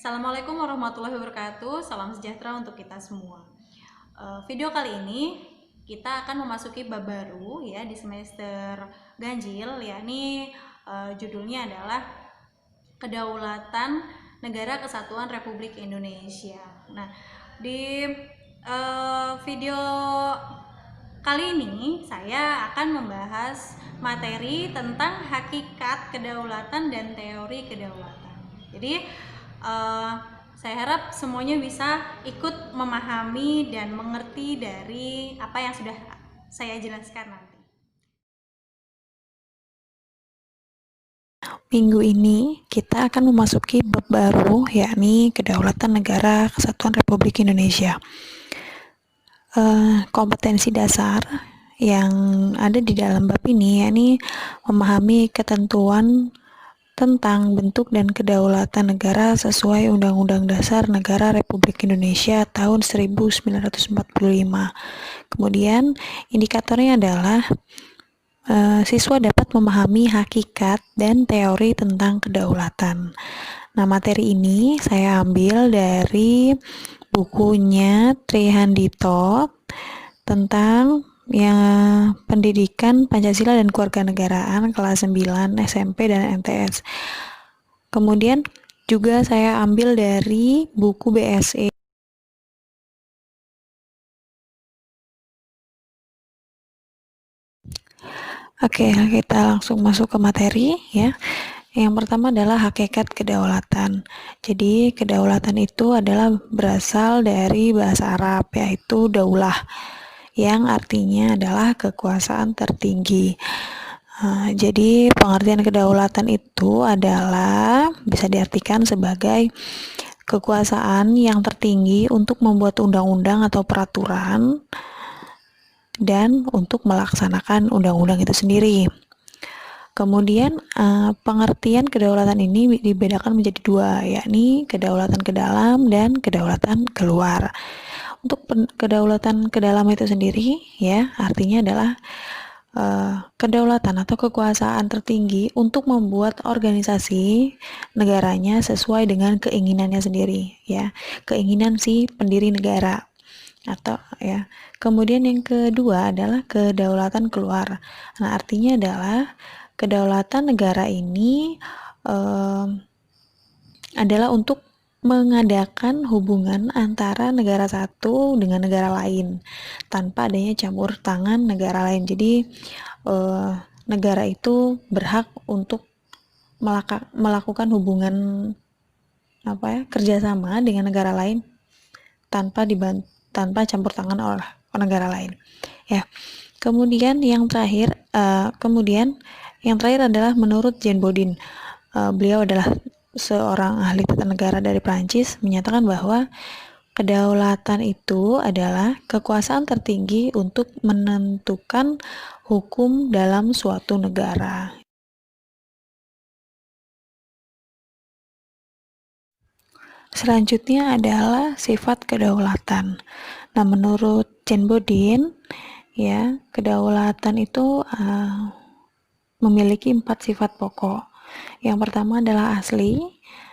Assalamualaikum warahmatullahi wabarakatuh. Salam sejahtera untuk kita semua. Video kali ini kita akan memasuki bab baru ya di semester ganjil, yakni judulnya adalah Kedaulatan Negara Kesatuan Republik Indonesia. Nah, di video kali ini saya akan membahas materi tentang hakikat kedaulatan dan teori kedaulatan. Jadi saya harap semuanya bisa ikut memahami dan mengerti dari apa yang sudah saya jelaskan nanti. Minggu ini kita akan memasuki bab baru, yakni Kedaulatan Negara Kesatuan Republik Indonesia. Kompetensi dasar yang ada di dalam bab ini yakni memahami ketentuan tentang bentuk dan kedaulatan negara sesuai Undang-Undang Dasar Negara Republik Indonesia tahun 1945. Kemudian indikatornya adalah siswa dapat memahami hakikat dan teori tentang kedaulatan. Nah, materi ini saya ambil dari bukunya Trihandito tentang yang pendidikan Pancasila dan Kewarganegaraan kelas 9 SMP dan MTS. Kemudian juga saya ambil dari buku BSE. Oke, kita langsung masuk ke materi ya. Yang pertama adalah hakikat kedaulatan. Jadi, kedaulatan itu adalah berasal dari bahasa Arab, yaitu daulah, yang artinya adalah kekuasaan tertinggi. Jadi, pengertian kedaulatan itu adalah bisa diartikan sebagai kekuasaan yang tertinggi untuk membuat undang-undang atau peraturan dan untuk melaksanakan undang-undang itu sendiri. Kemudian pengertian kedaulatan ini dibedakan menjadi dua, yakni kedaulatan ke dalam dan kedaulatan keluar. Untuk kedaulatan ke dalam itu sendiri ya, artinya adalah kedaulatan atau kekuasaan tertinggi untuk membuat organisasi negaranya sesuai dengan keinginannya sendiri ya, keinginan si pendiri negara atau ya. Kemudian yang kedua adalah kedaulatan keluar. Nah, artinya adalah kedaulatan negara ini adalah untuk mengadakan hubungan antara negara satu dengan negara lain tanpa adanya campur tangan negara lain. Jadi negara itu berhak untuk melakukan hubungan kerjasama dengan negara lain tanpa campur tangan oleh negara lain ya. Kemudian yang terakhir adalah menurut Jean Bodin. Beliau adalah seorang ahli tata negara dari Prancis, menyatakan bahwa kedaulatan itu adalah kekuasaan tertinggi untuk menentukan hukum dalam suatu negara. Selanjutnya adalah sifat kedaulatan. Nah, menurut Jean Bodin, ya, kedaulatan itu memiliki 4 sifat pokok. Yang pertama adalah asli,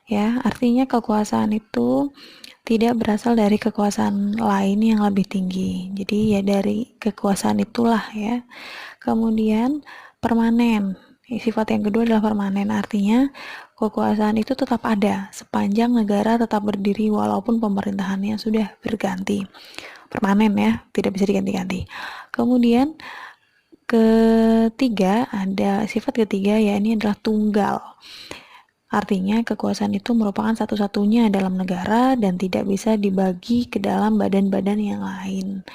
ya, artinya kekuasaan itu tidak berasal dari kekuasaan lain yang lebih tinggi. Jadi ya dari kekuasaan itulah ya. Kemudian permanen. Sifat yang kedua adalah permanen, artinya kekuasaan itu tetap ada sepanjang negara tetap berdiri walaupun pemerintahannya sudah berganti. Permanen ya, tidak bisa diganti-ganti. Kemudian sifat ketiga ya, ini adalah tunggal. Artinya kekuasaan itu merupakan satu-satunya dalam negara dan tidak bisa dibagi ke dalam badan-badan yang lain.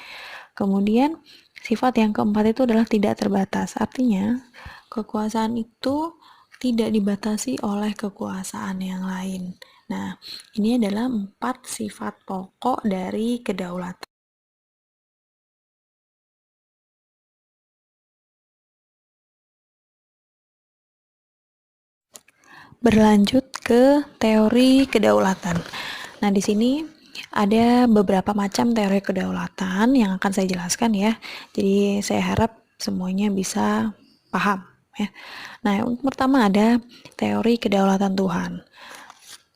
Kemudian sifat yang keempat itu adalah tidak terbatas. Artinya kekuasaan itu tidak dibatasi oleh kekuasaan yang lain. Nah, ini adalah 4 sifat pokok dari kedaulatan. Berlanjut ke teori kedaulatan. Nah, di sini ada beberapa macam teori kedaulatan yang akan saya jelaskan ya. Jadi saya harap semuanya bisa paham ya. Nah, yang pertama ada teori kedaulatan Tuhan.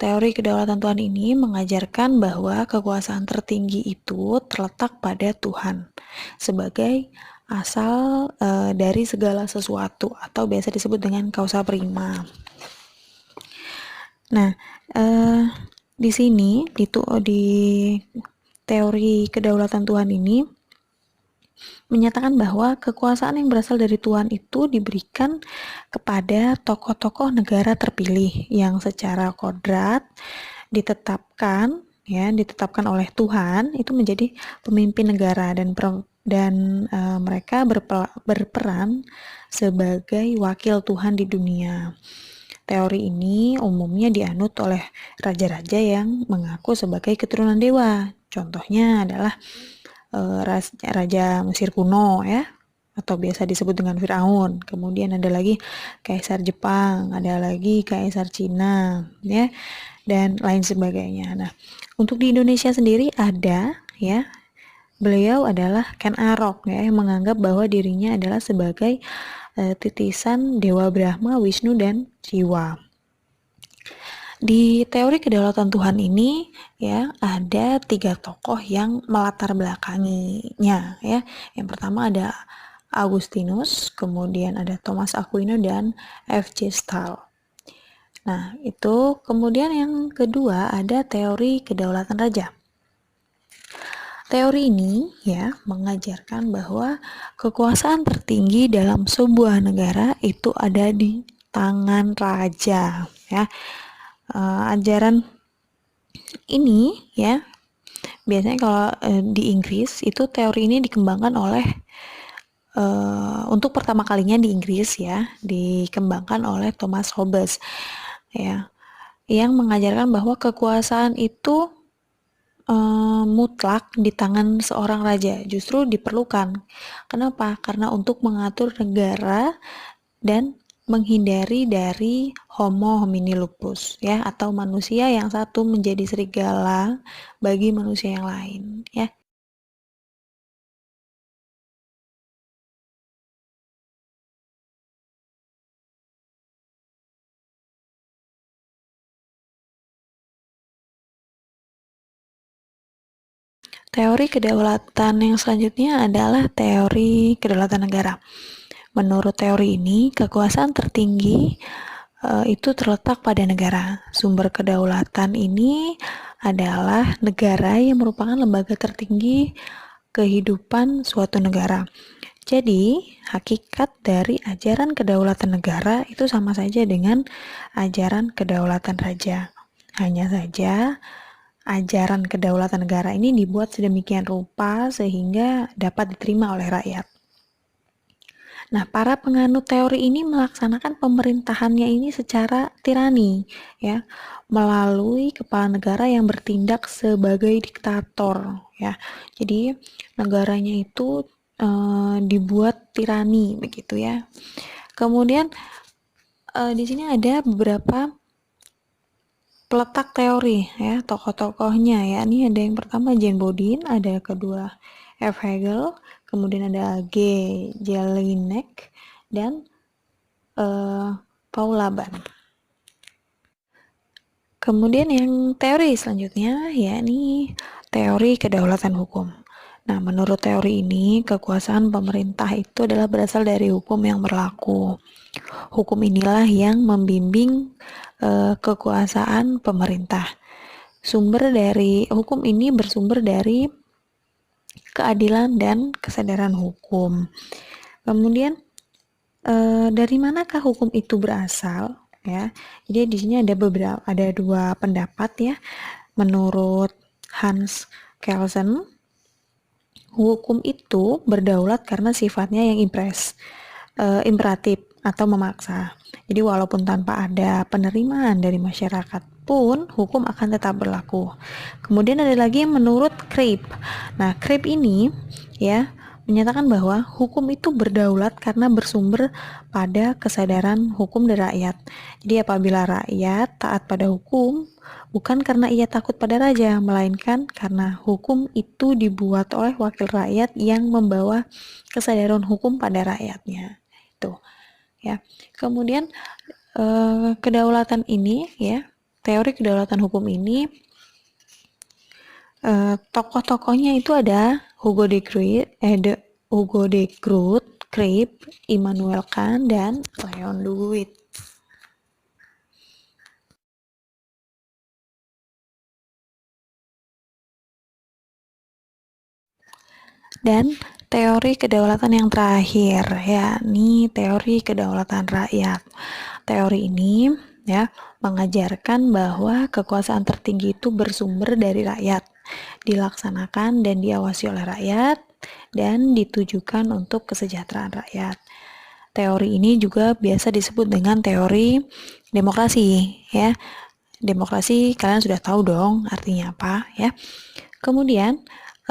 Teori kedaulatan Tuhan ini mengajarkan bahwa kekuasaan tertinggi itu terletak pada Tuhan sebagai asal dari segala sesuatu atau biasa disebut dengan causa prima. Nah, di sini di teori kedaulatan Tuhan ini menyatakan bahwa kekuasaan yang berasal dari Tuhan itu diberikan kepada tokoh-tokoh negara terpilih yang secara kodrat ditetapkan oleh Tuhan itu menjadi pemimpin negara dan mereka berperan sebagai wakil Tuhan di dunia. Teori ini umumnya dianut oleh raja-raja yang mengaku sebagai keturunan dewa. Contohnya adalah Raja Mesir kuno ya, atau biasa disebut dengan Firaun. Kemudian ada lagi Kaisar Jepang, ada lagi Kaisar Cina ya, dan lain sebagainya. Nah, untuk di Indonesia sendiri ada ya, beliau adalah Ken Arok ya, yang menganggap bahwa dirinya adalah sebagai titisan Dewa Brahma, Wisnu, dan Siwa. Di teori kedaulatan Tuhan ini ya ada 3 tokoh yang melatar belakanginya ya. Yang pertama ada Agustinus, kemudian ada Thomas Aquino dan F.J. Stahl. Nah, itu kemudian yang kedua ada teori kedaulatan raja. Teori ini ya mengajarkan bahwa kekuasaan tertinggi dalam sebuah negara itu ada di tangan raja ya. Ajaran ini ya biasanya kalau di Inggris itu teori ini dikembangkan oleh untuk pertama kalinya di Inggris ya dikembangkan oleh Thomas Hobbes ya, yang mengajarkan bahwa kekuasaan itu mutlak di tangan seorang raja justru diperlukan. Kenapa? Karena untuk mengatur negara dan menghindari dari homo homini lupus ya, atau manusia yang satu menjadi serigala bagi manusia yang lain ya. Teori kedaulatan yang selanjutnya adalah teori kedaulatan negara. Menurut teori ini, kekuasaan tertinggi itu terletak pada negara. Sumber kedaulatan ini adalah negara yang merupakan lembaga tertinggi kehidupan suatu negara. Jadi, hakikat dari ajaran kedaulatan negara itu sama saja dengan ajaran kedaulatan raja. Hanya saja, ajaran kedaulatan negara ini dibuat sedemikian rupa sehingga dapat diterima oleh rakyat. Nah, para penganut teori ini melaksanakan pemerintahannya ini secara tirani, ya, melalui kepala negara yang bertindak sebagai diktator, ya. Jadi negaranya itu dibuat tirani, begitu ya. Kemudian di sini ada beberapa peletak teori, ya, tokoh-tokohnya, ya. Ini ada yang pertama Jane Bodin, ada kedua F. Hegel, kemudian ada G. Jelinek, dan Paul Laban. Kemudian yang teori selanjutnya yakni teori kedaulatan hukum. Nah, menurut teori ini, kekuasaan pemerintah itu adalah berasal dari hukum yang berlaku. Hukum inilah yang membimbing kekuasaan pemerintah. Sumber dari hukum ini bersumber dari keadilan dan kesadaran hukum. Kemudian dari manakah hukum itu berasal? Ya, jadi di sini ada dua pendapat ya. Menurut Hans Kelsen, hukum itu berdaulat karena sifatnya yang imperatif atau memaksa. Jadi walaupun tanpa ada penerimaan dari masyarakat pun hukum akan tetap berlaku. Kemudian ada lagi yang menurut Cribb. Nah, Cribb ini ya menyatakan bahwa hukum itu berdaulat karena bersumber pada kesadaran hukum dari rakyat. Jadi apabila rakyat taat pada hukum, bukan karena ia takut pada raja, melainkan karena hukum itu dibuat oleh wakil rakyat yang membawa kesadaran hukum pada rakyatnya. Itu ya. Kemudian kedaulatan ini ya teori kedaulatan hukum ini tokoh-tokohnya itu ada Hugo de Groot, Immanuel Kant, dan Leon Dewitt. Dan teori kedaulatan yang terakhir, yakni teori kedaulatan rakyat. Teori ini ya mengajarkan bahwa kekuasaan tertinggi itu bersumber dari rakyat, dilaksanakan dan diawasi oleh rakyat, dan ditujukan untuk kesejahteraan rakyat. Teori ini juga biasa disebut dengan teori demokrasi, ya. Demokrasi kalian sudah tahu dong artinya apa, ya. Kemudian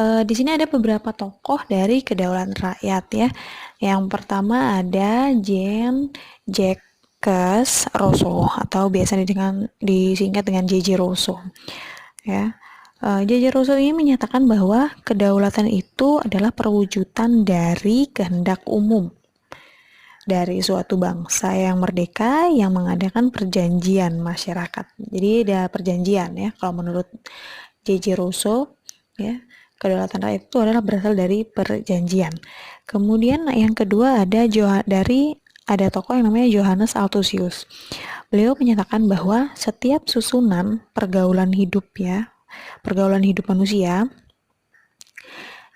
di sini ada beberapa tokoh dari kedaulatan rakyat, ya. Yang pertama ada Jacques Rousseau atau biasa disingkat dengan J.J. Rousseau, ya. J.J. Rousseau ini menyatakan bahwa kedaulatan itu adalah perwujudan dari kehendak umum dari suatu bangsa yang merdeka yang mengadakan perjanjian masyarakat. Jadi ada perjanjian, ya. Kalau menurut J.J. Rousseau, ya, kedaulatan rakyat itu adalah berasal dari perjanjian. Kemudian yang kedua ada tokoh yang namanya Johannes Althusius. Beliau menyatakan bahwa setiap susunan pergaulan hidup manusia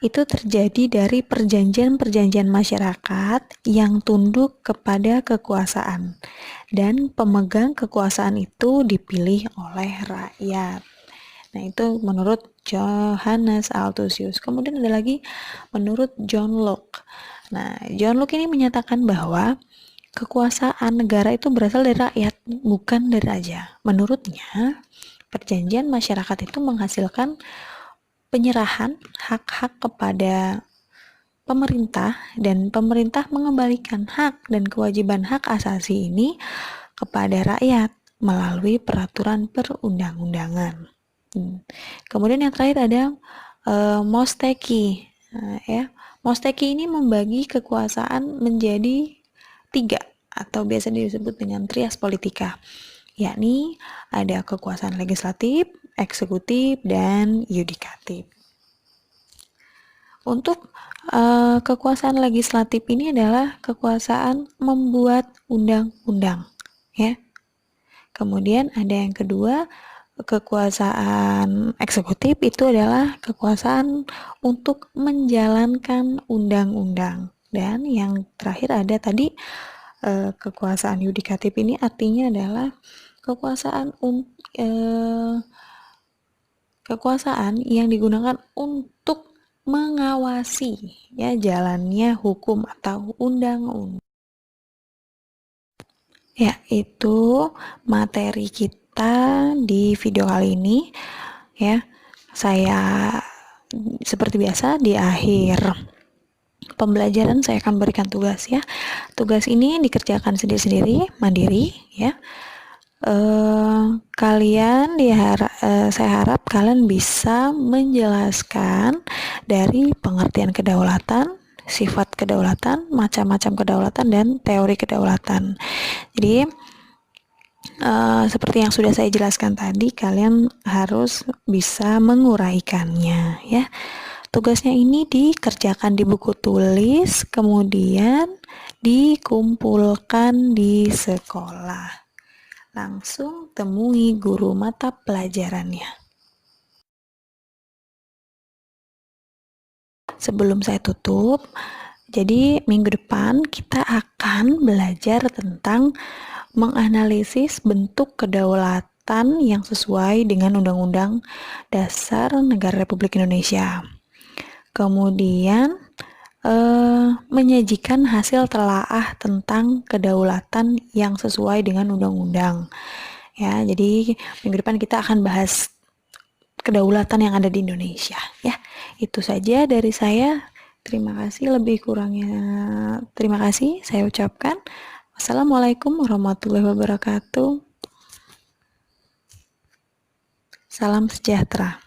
itu terjadi dari perjanjian-perjanjian masyarakat yang tunduk kepada kekuasaan, dan pemegang kekuasaan itu dipilih oleh rakyat. Nah, itu menurut Johannes Althusius. Kemudian ada lagi menurut John Locke. Nah, John Locke ini menyatakan bahwa kekuasaan negara itu berasal dari rakyat, bukan dari raja. Menurutnya, perjanjian masyarakat itu menghasilkan penyerahan hak-hak kepada pemerintah, dan pemerintah mengembalikan hak dan kewajiban hak asasi ini kepada rakyat melalui peraturan perundang-undangan. Kemudian yang terakhir ada Mosteki. Mosteki ini membagi kekuasaan menjadi 3 atau biasa disebut dengan trias politika, yakni ada kekuasaan legislatif, eksekutif, dan yudikatif. Untuk kekuasaan legislatif ini adalah kekuasaan membuat undang-undang, ya. Kemudian ada yang kedua, kekuasaan eksekutif itu adalah kekuasaan untuk menjalankan undang-undang. Dan yang terakhir ada tadi kekuasaan yudikatif ini artinya adalah kekuasaan yang digunakan untuk mengawasi, ya, jalannya hukum atau undang-undang. Ya, itu materi kita di video kali ini, ya. Saya seperti biasa di akhir pembelajaran saya akan berikan tugas, ya. Tugas ini dikerjakan sendiri-sendiri, mandiri, ya. Saya harap kalian bisa menjelaskan dari pengertian kedaulatan, sifat kedaulatan, macam-macam kedaulatan, dan teori kedaulatan. Jadi seperti yang sudah saya jelaskan tadi, kalian harus bisa menguraikannya, ya. Tugasnya ini dikerjakan di buku tulis, kemudian dikumpulkan di sekolah. Langsung temui guru mata pelajarannya. Sebelum saya tutup, jadi minggu depan kita akan belajar tentang menganalisis bentuk kedaulatan yang sesuai dengan Undang-Undang Dasar Negara Republik Indonesia. Kemudian menyajikan hasil telaah tentang kedaulatan yang sesuai dengan undang-undang. Ya, jadi minggu depan kita akan bahas kedaulatan yang ada di Indonesia, ya. Itu saja dari saya. Terima kasih, lebih kurangnya terima kasih saya ucapkan. Wassalamualaikum warahmatullahi wabarakatuh. Salam sejahtera.